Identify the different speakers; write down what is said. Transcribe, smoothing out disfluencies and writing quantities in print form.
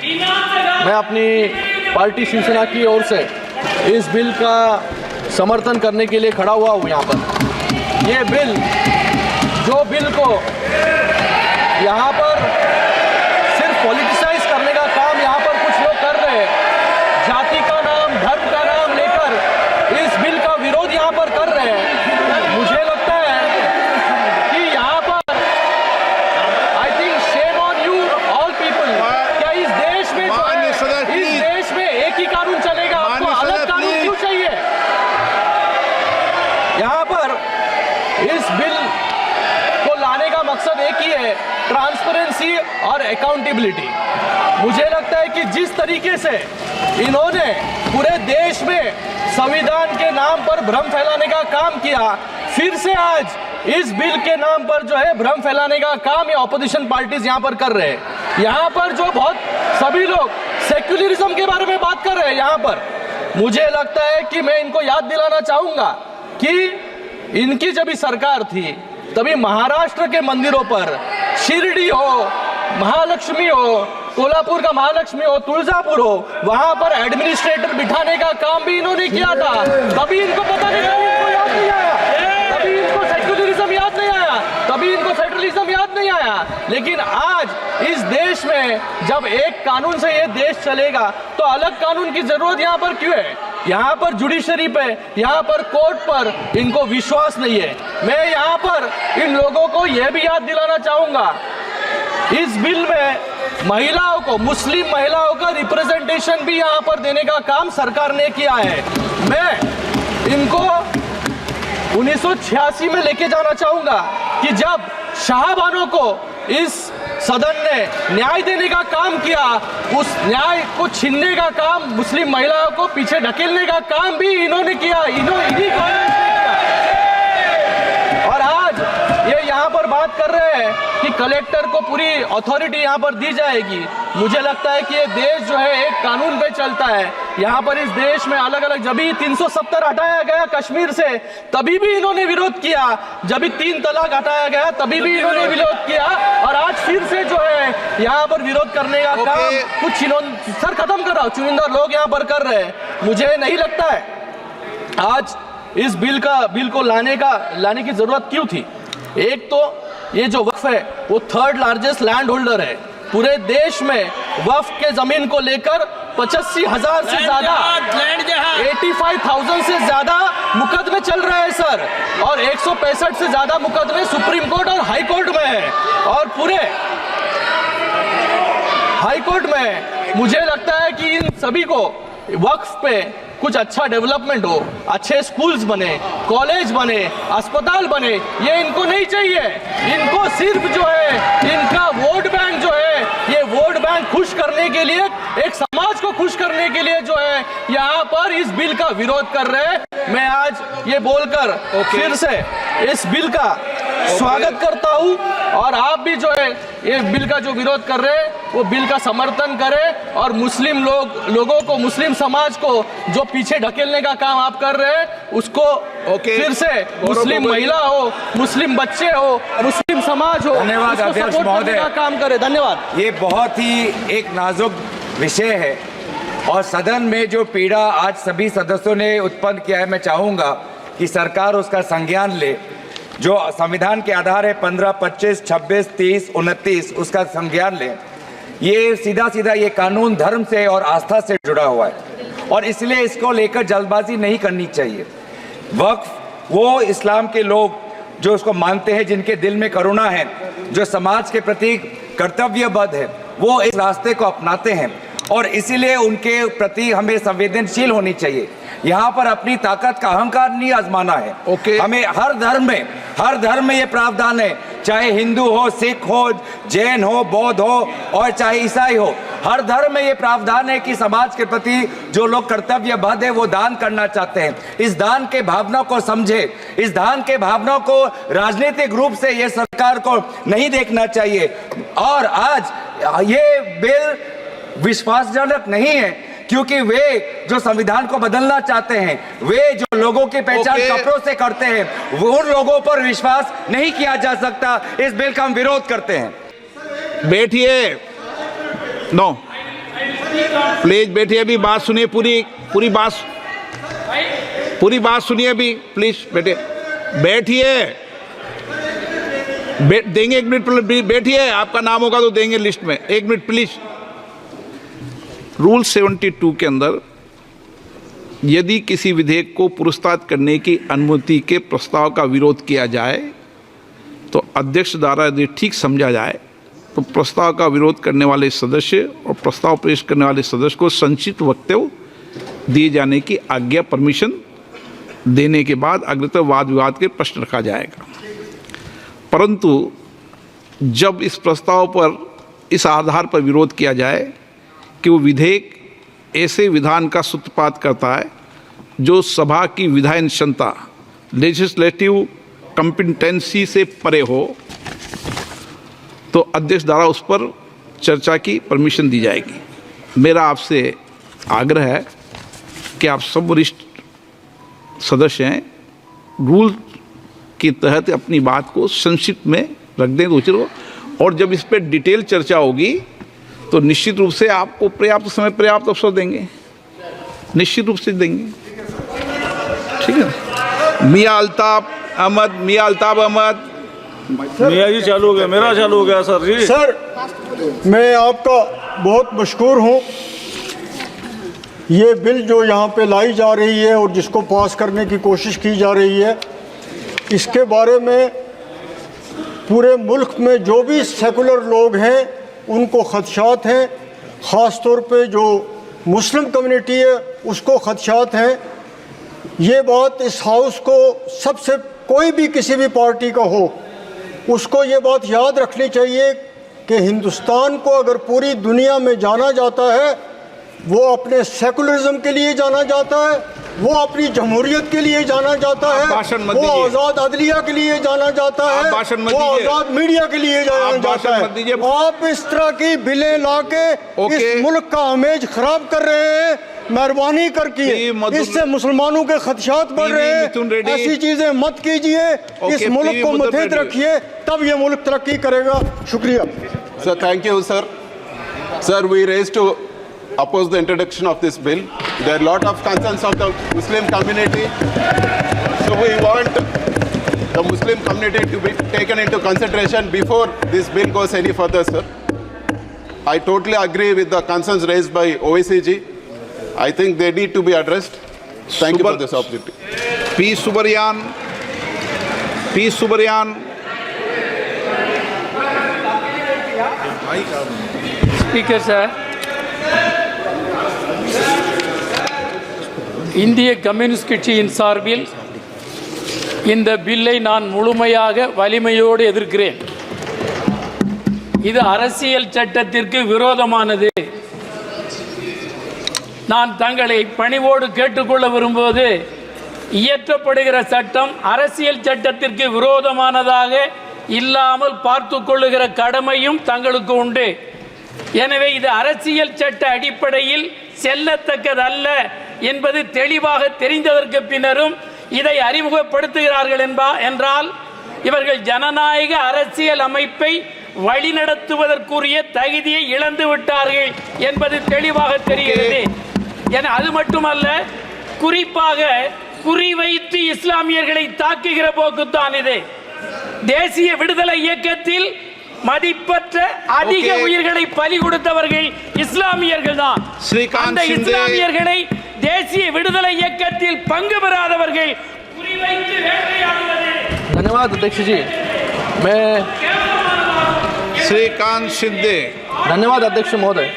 Speaker 1: मैं अपनी पार्टी शिवसेना की ओर से इस बिल का समर्थन करने के लिए खड़ा हुआ हूँ यहाँ पर। ये बिल को यहाँ पर सिर्फ पॉलिटिसाइज करने का काम यहाँ पर कुछ लोग कर रहे हैं, जाति का नाम, धर्म का नाम लेकर इस बिल का विरोध यहाँ पर कर रहे हैं। मुझे लगता है कि यहाँ पर I think shame on you all people. क्या इस देश में इस देश में एक ही कानून चलेगा? आपको अलग कानून क्यों चाहिए? यहाँ पर इस बिल को लाने का मकसद एक ही है, ट्रांसपेरेंसी और अकाउंटेबिलिटी। मुझे लगता है कि जिस तरीके से इन्होंने पूरे देश में संविधान के नाम पर भ्रम फैलाने का काम किया, फिर से आज इस बिल के नाम पर जो है भ्रम फैलाने का काम ये ऑपोजिशन पार्टीज यहाँ पर कर रहे हैं। यहाँ पर जो बहुत सभी लोग सेक्युलरिज्म के बारे में बात कर रहे हैं यहाँ पर, मुझे लगता है कि मैं इनको याद दिलाना चाहूंगा कि इनकी जब सरकार थी तभी महाराष्ट्र के मंदिरों पर शिरडी हो, महालक्ष्मी हो, कोल्हापुर का महालक्ष्मी हो, तुलजापुर हो, वहां पर एडमिनिस्ट्रेटर बिठाने का काम भी इन्होंने किया था। तभी इनको पता नहीं, इनको याद नहीं आया, तभी इनको सेक्युलरिज्म याद नहीं आया, तभी इनको फेडरलिज्म याद नहीं आया। लेकिन आज इस देश में जब एक कानून से ये देश चलेगा तो अलग कानून की जरूरत यहाँ पर क्यों है? यहाँ पर जुडिशरी पे, यहाँ पर कोर्ट पर इनको विश्वास नहीं है। मैं यहाँ पर इन लोगों को यह भी याद दिलाना चाहूंगा, इस बिल में महिलाओं को, मुस्लिम महिलाओं का रिप्रेजेंटेशन भी यहाँ पर देने का काम सरकार ने किया है। मैं इनको 1986 में लेके जाना चाहूंगा कि जब शाहबानो को इस सदन ने न्याय देने का काम किया, उस न्याय को छीनने का काम, मुस्लिम महिलाओं को पीछे ढकेलने का काम भी इन्होंने किया, इन्हीं कांग्रेस ने किया। और आज ये यहाँ पर बात कर रहे हैं कि कलेक्टर को पूरी अथॉरिटी यहाँ पर दी जाएगी। मुझे लगता है कि ये देश जो है एक कानून पे चलता है। यहाँ पर इस देश में अलग अलग, जब भी 370 हटाया गया कश्मीर से तभी भी इन्होंने विरोध किया, जब भी 3 तलाक हटाया गया तभी भी इन्होंने विरोध किया, और आज फिर से जो है यहाँ पर विरोध करने का काम कुछ इन्होंने, सर खत्म कर रहा हूँ, चुनिंदा लोग यहाँ पर कर रहे हैं। मुझे नहीं लगता है आज इस बिल को लाने की जरूरत क्यों थी। एक तो ये जो वक्फ है वो 3rd लार्जेस्ट लैंड होल्डर है पूरे देश में। वक्फ के जमीन को लेकर 85,000 से ज्यादा, 85,000 से ज्यादा मुकदमे चल रहे हैं सर, और 165 से ज्यादा मुकदमे सुप्रीम कोर्ट और हाई कोर्ट में है, और पूरे हाई कोर्ट में। मुझे लगता है कि इन सभी को वक्फ पे कुछ अच्छा डेवलपमेंट हो, अच्छे स्कूल्स बने, कॉलेज बने, अस्पताल बने, ये इनको नहीं चाहिए। इनको सिर्फ जो है इनका वोट बैंक जो है, ये वोट बैंक खुश करने के लिए, एक समाज को खुश करने के लिए जो है यहाँ पर इस बिल का विरोध कर रहे हैं। मैं आज ये बोलकर फिर से इस बिल का स्वागत करता हूँ, और आप भी जो है ये बिल का जो विरोध कर रहे हैं वो बिल का समर्थन करें, और मुस्लिम लोगों को, मुस्लिम समाज को जो पीछे ढकेलने का काम आप कर रहे हैं उसको फिर से, मुस्लिम महिला हो, मुस्लिम बच्चे हो, मुस्लिम समाज हो,
Speaker 2: धन्यवाद अध्यक्ष महोदय
Speaker 1: का काम करें। धन्यवाद।
Speaker 2: ये बहुत ही एक नाजुक विषय है, और सदन में जो पीड़ा आज सभी सदस्यों ने उत्पन्न किया है, मैं चाहूंगा कि सरकार उसका संज्ञान ले। जो संविधान के आधार है 15, 25, 26, 30, 29, उसका संज्ञान ले। ये सीधा ये कानून धर्म से और आस्था से जुड़ा हुआ है, और इसलिए इसको लेकर जल्दबाजी नहीं करनी चाहिए। वक्फ वो इस्लाम के लोग जो उसको मानते हैं, जिनके दिल में करुणा है, जो समाज के प्रति कर्तव्यबद्ध है, वो इस रास्ते को अपनाते हैं, और इसीलिए उनके प्रति हमें संवेदनशील होनी चाहिए। यहाँ पर अपनी ताकत का अहंकार नहीं आजमाना है। हमें हर धर्म में ये प्रावधान है, चाहे हिंदू हो, सिख हो, जैन हो, बौद्ध हो, और चाहे ईसाई हो, हर धर्म में ये प्रावधान है कि समाज के प्रति जो लोग कर्तव्यबद्ध है वो दान करना चाहते हैं। इस दान के भावना को समझे, इस दान के भावना को राजनीतिक रूप से ये सरकार को नहीं देखना चाहिए। और आज ये बिल विश्वासजनक नहीं है, क्योंकि वे जो संविधान को बदलना चाहते हैं, वे जो लोगों की पहचान कपड़ों से करते हैं, वो उन लोगों पर विश्वास नहीं किया जा सकता। इस बिल का हम विरोध करते हैं।
Speaker 3: बैठिए। नो प्लीज बैठिए, अभी बात सुनिए, पूरी बात सुनिए अभी, प्लीज बैठिए। देंगे 1 मिनट, बैठिए, आपका नाम होगा तो देंगे लिस्ट में। 1 मिनट प्लीज। रूल 72 के अंदर यदि किसी विधेयक को पुरस्कृत करने की अनुमति के प्रस्ताव का विरोध किया जाए तो अध्यक्ष द्वारा यदि ठीक समझा जाए तो प्रस्ताव का विरोध करने वाले सदस्य और प्रस्ताव पेश करने वाले सदस्य को संक्षिप्त वक्तव्य दिए जाने की आज्ञा, परमिशन देने के बाद अग्रतर वाद विवाद के प्रश्न रखा जाएगा। परंतु जब इस प्रस्ताव पर इस आधार पर विरोध किया जाए कि वो विधेयक ऐसे विधान का सूत्रपात करता है जो सभा की विधायन क्षमता, लेजिस्लेटिव कॉम्पिटेंसी से परे हो, तो अध्यक्ष द्वारा उस पर चर्चा की परमिशन दी जाएगी। मेरा आपसे आग्रह है कि आप सब वरिष्ठ सदस्य हैं, रूल के तहत अपनी बात को संक्षिप्त में रख दें दूसरों, और जब इस पर डिटेल चर्चा होगी तो निश्चित रूप से आपको पर्याप्त समय, पर्याप्त अवसर देंगे, निश्चित रूप से देंगे। ठीक है। मियां अल्ताफ अहमद।
Speaker 4: मियाँ जी चालू हो गया, मेरा चालू हो गया सर जी।
Speaker 5: सर, मैं आपका बहुत मशकूर हूँ। ये बिल जो यहाँ पे लाई जा रही है और जिसको पास करने की कोशिश की जा रही है, इसके बारे में पूरे मुल्क में जो भी सेकुलर लोग हैं उनको खदशात हैं, ख़ास तौर पे जो मुस्लिम कम्युनिटी है उसको खदशात हैं। ये बात इस हाउस को सबसे, कोई भी किसी भी पार्टी का हो, उसको ये बात याद रखनी चाहिए कि हिंदुस्तान को अगर पूरी दुनिया में जाना जाता है, वो अपने सेकुलरिज्म के लिए जाना जाता है, वो अपनी जमहूरियत के लिए जाना जाता है, वो आज़ाद अदलिया के लिए जाना जाता है, वो आज़ाद मीडिया के लिए जाना जाता है। आप इस तरह की बिलें लाके इस मुल्क का इमेज खराब कर रहे हैं। मेहरबानी करके इससे मुसलमानों के खदशात बढ़ रहे हैं। ऐसी चीजें मत कीजिए, इस मुल्क को मुत्तहिद रखिए, तब ये मुल्क तरक्की करेगा। शुक्रिया
Speaker 6: sir. Thank you sir. Sir, we raised to oppose the introduction of this bill. There are a lot of concerns of the Muslim community, so we want the Muslim community to be taken into consideration before this bill goes any further, sir. I totally agree with the concerns raised by OICG. I think they need to be addressed. Thank you for this opportunity.
Speaker 3: P. Subarayan.
Speaker 7: Speaker sir, இந்திய communist கட்சியின் சார்பில் இந்த பில்லை நான் முழுமையாக வலிமையோடு எதிர்க்கிறேன். இது அரசியல் சட்டத்திற்கு விரோதமானது. நான் தங்களை பணிவோடு கேட்டுக்கொள்ள விரும்புவது, இயற்றப்படுகிற சட்டம் அரசியல் சட்டத்திற்கு விரோதமானதாக இல்லாமல் பார்த்து கொள்ளுகிற கடமையும் தங்களுக்கு உண்டு. எனவே இது அரசியல் சட்ட அடிப்படையில் செல்லத்தக்கதல்ல என்பது தெளிவாக தெரிந்ததற்கு பின்னரும் இதை அறிமுகப்படுத்துகிறார்கள் என்றால் இவர்கள் ஜனநாயக அரசியல் அமைப்பை வழிநடத்துவதற்குரிய தகுதியை இழந்து விட்டார்கள் என்பது தெளிவாக தெரிகிறது. என அது மட்டுமல்ல, குறிப்பாக குறிவைத்து இஸ்லாமியர்களை தாக்குகிற போக்குத்தான் இது. தேசிய விடுதலை இயக்கத்தில் மதிப்பற்ற அதிக உயிர்களை பலி கொடுத்தவர்கள் இஸ்லாமியர்கள் தான். அந்த இஸ்லாமியர்களை தேசிய விடுதலை இயக்கத்தில் பங்கு பெறாதவர்கள் குறிவைத்து வேட்டையாடுவது.
Speaker 1: धन्यवाद अध्यक्ष जी। मैं
Speaker 3: श्रीकांत शिंदे।
Speaker 1: धन्यवाद अध्यक्ष महोदय।